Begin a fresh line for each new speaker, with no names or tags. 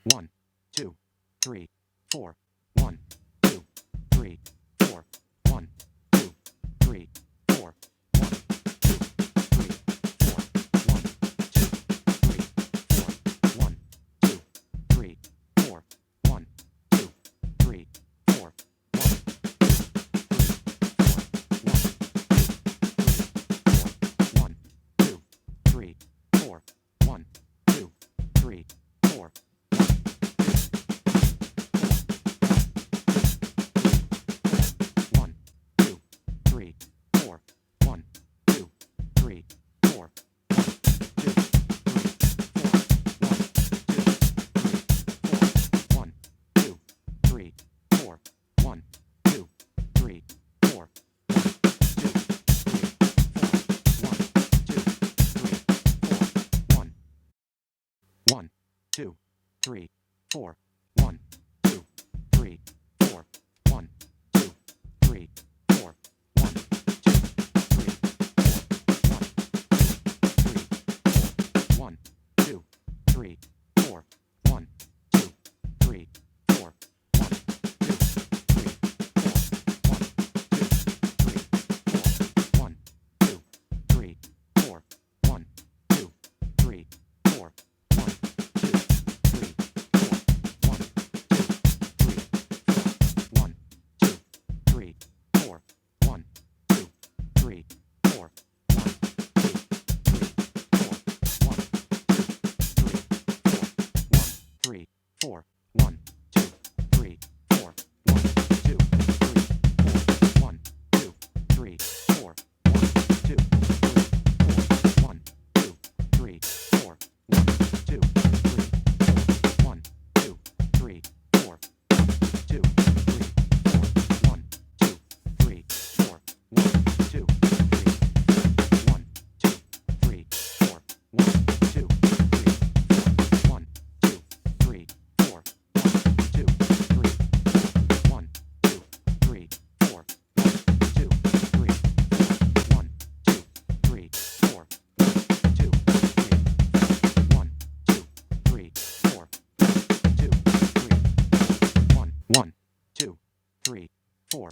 1, 2, 3, 4, 1, 2, 3, 4, 1, 2, 3, 4, 1, 2, 3, 4, 1, 2, 3, 4, 1, 2, 3, 4, 1, 2, 3, 4, 1, 2, 3, 4, 1, 2, 3, 4, 1, 2, 3, 4, 1, 2, 3, 4, 1, 2, 3, 4, 1, 2, 3, 4, 1, 2, 3, 4, 1, 2, 3, 4, 1, 2, 3, 4, 1, 1, 2, 3, 4, 1, 2, 3, 4, 1, 1, 2, 3, 4, 1, 2, 3, 4, 1, 2, 3, 4, 1, 2, 3, 4, 1, 3, 4, 1, 2, 3, 4, 1, 2, 3, 4, 1, 2, 3, 4, 1, 2, 1, 2, 3, 4, 2, 3, 4, 1, 2, 3, 4, 1, 2, 3, 4, 1, 2, 3, 4, 1, 2, 3, 4, 1, 2, 3, 1, 2, 3, 4, 1, 2, 3, 1, 2, 3, 4, 2, 3, 1, 2, 3, 4, 2, 3, 1, 1, 2, 3, 4.